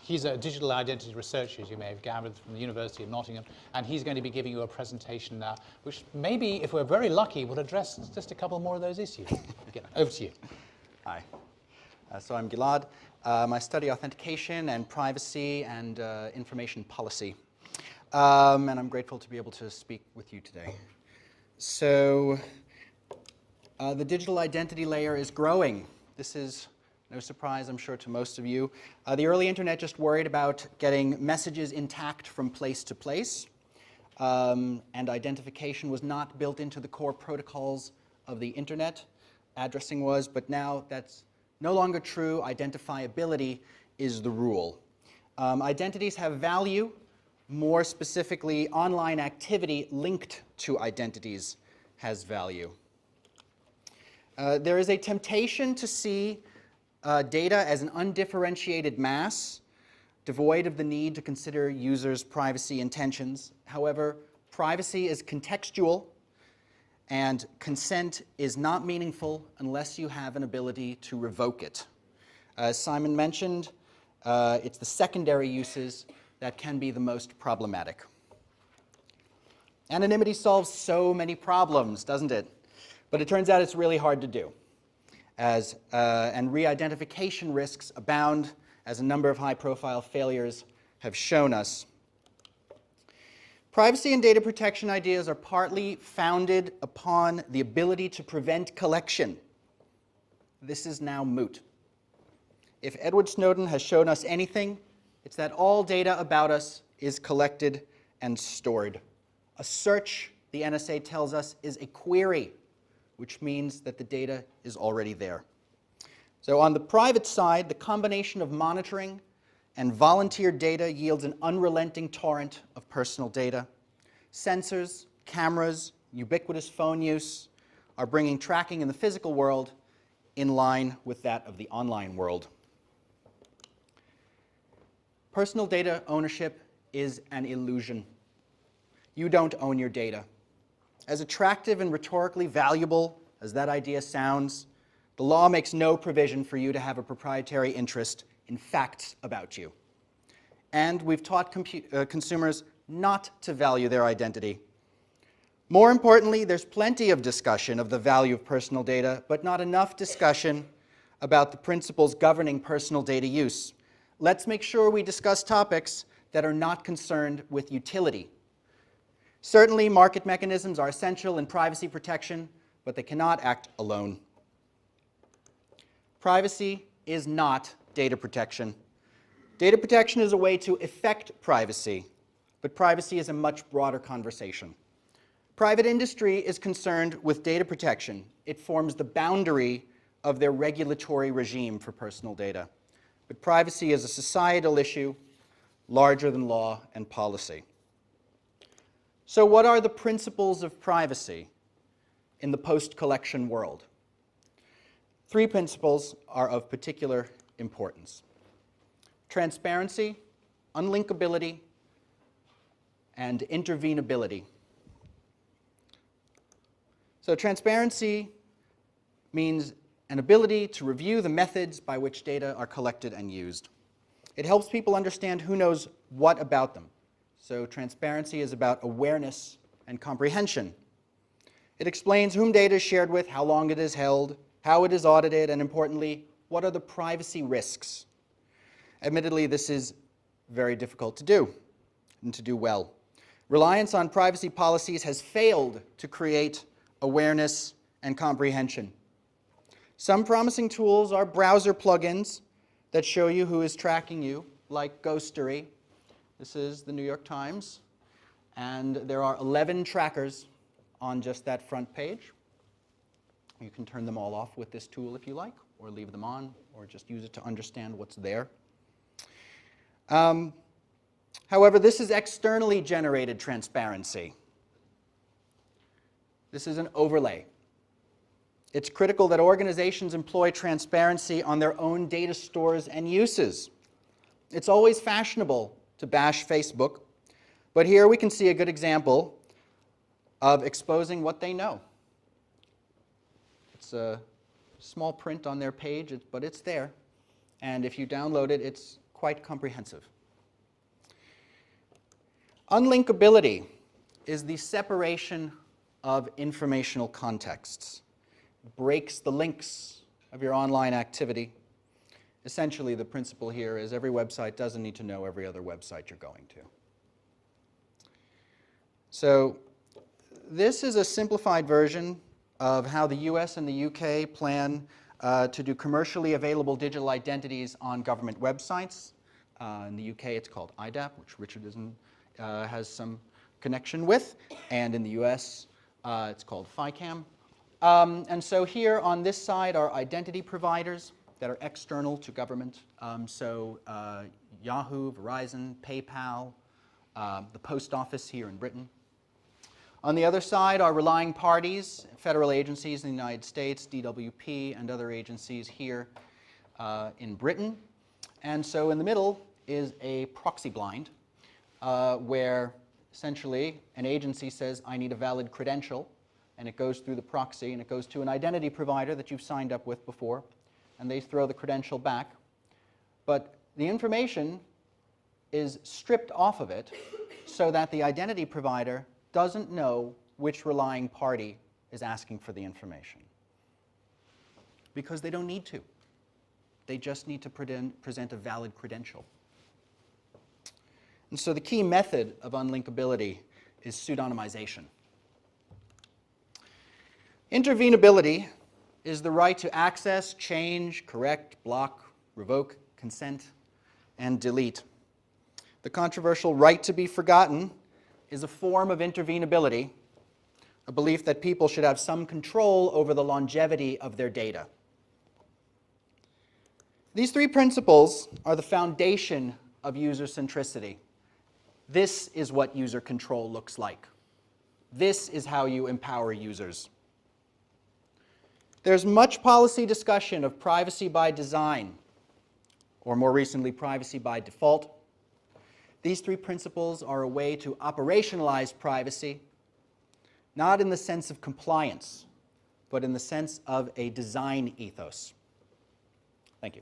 He's a digital identity researcher, as you may have gathered, from the University of Nottingham, and he's going to be giving you a presentation now, which maybe, if we're very lucky, will address just a couple more of those issues. Over to you. Hi. So I'm Gilad. I study authentication and privacy and information policy. And I'm grateful to be able to speak with you today. So the digital identity layer is growing. This is no surprise, I'm sure, to most of you. The early internet just worried about getting messages intact from place to place. And identification was not built into the core protocols of the internet. Addressing was, but now that's no longer true. Identifiability is the rule. Identities have value. More specifically, online activity linked to identities has value. There is a temptation to see data as an undifferentiated mass, devoid of the need to consider users' privacy intentions. However, privacy is contextual, and consent is not meaningful unless you have an ability to revoke it. As Simon mentioned, it's the secondary uses that can be the most problematic. Anonymity solves so many problems, doesn't it? But it turns out it's really hard to do. And re-identification risks abound, as a number of high-profile failures have shown us. Privacy and data protection ideas are partly founded upon the ability to prevent collection. This is now moot. If Edward Snowden has shown us anything, it's that all data about us is collected and stored. A search, the NSA tells us, is a query, which means that the data is already there. So on the private side, the combination of monitoring and volunteer data yields an unrelenting torrent of personal data. Sensors, cameras, ubiquitous phone use are bringing tracking in the physical world in line with that of the online world. Personal data ownership is an illusion. You don't own your data. As attractive and rhetorically valuable as that idea sounds, the law makes no provision for you to have a proprietary interest in facts about you. And we've taught consumers not to value their identity. More importantly, there's plenty of discussion of the value of personal data, but not enough discussion about the principles governing personal data use. Let's make sure we discuss topics that are not concerned with utility. Certainly, market mechanisms are essential in privacy protection, but they cannot act alone. Privacy is not data protection. Data protection is a way to effect privacy, but privacy is a much broader conversation. Private industry is concerned with data protection. It forms the boundary of their regulatory regime for personal data. But privacy is a societal issue larger than law and policy. So what are the principles of privacy in the post-collection world? 3 principles are of particular importance: transparency, unlinkability, and intervenability. So transparency means an ability to review the methods by which data are collected and used. It helps people understand who knows what about them. So transparency is about awareness and comprehension. It explains whom data is shared with, how long it is held, how it is audited, and importantly, what are the privacy risks. Admittedly, this is very difficult to do, and to do well. Reliance on privacy policies has failed to create awareness and comprehension. Some promising tools are browser plugins that show you who is tracking you, like Ghostery. This is the New York Times, and there are 11 trackers on just that front page. You can turn them all off with this tool if you like, or leave them on, or just use it to understand what's there. However, this is externally generated transparency. This is an overlay. It's critical that organizations employ transparency on their own data stores and uses. It's always fashionable to bash Facebook, but here we can see a good example of exposing what they know. It's a small print on their page, but it's there. And if you download it, it's quite comprehensive. Unlinkability is the separation of informational contexts. It breaks the links of your online activity. Essentially, the principle here is every website doesn't need to know every other website you're going to. So this is a simplified version of how the US and the UK plan to do commercially available digital identities on government websites. In the UK, it's called IDAP, which Richard has some connection with. And in the US, it's called FICAM. And so here on this side are identity providers that are external to government. Yahoo, Verizon, PayPal, the post office here in Britain. On the other side are relying parties, federal agencies in the United States, DWP, and other agencies here in Britain. And so in the middle is a proxy blind, where essentially an agency says, I need a valid credential, and it goes through the proxy, and it goes to an identity provider that you've signed up with before, and they throw the credential back. But the information is stripped off of it so that the identity provider doesn't know which relying party is asking for the information. Because they don't need to. They just need to present a valid credential. And so the key method of unlinkability is pseudonymization. Intervenability is the right to access, change, correct, block, revoke, consent, and delete. The controversial right to be forgotten is a form of intervenability, a belief that people should have some control over the longevity of their data. These three principles are the foundation of user centricity. This is what user control looks like. This is how you empower users. There's much policy discussion of privacy by design, or more recently, privacy by default. These three principles are a way to operationalize privacy, not in the sense of compliance, but in the sense of a design ethos. Thank you.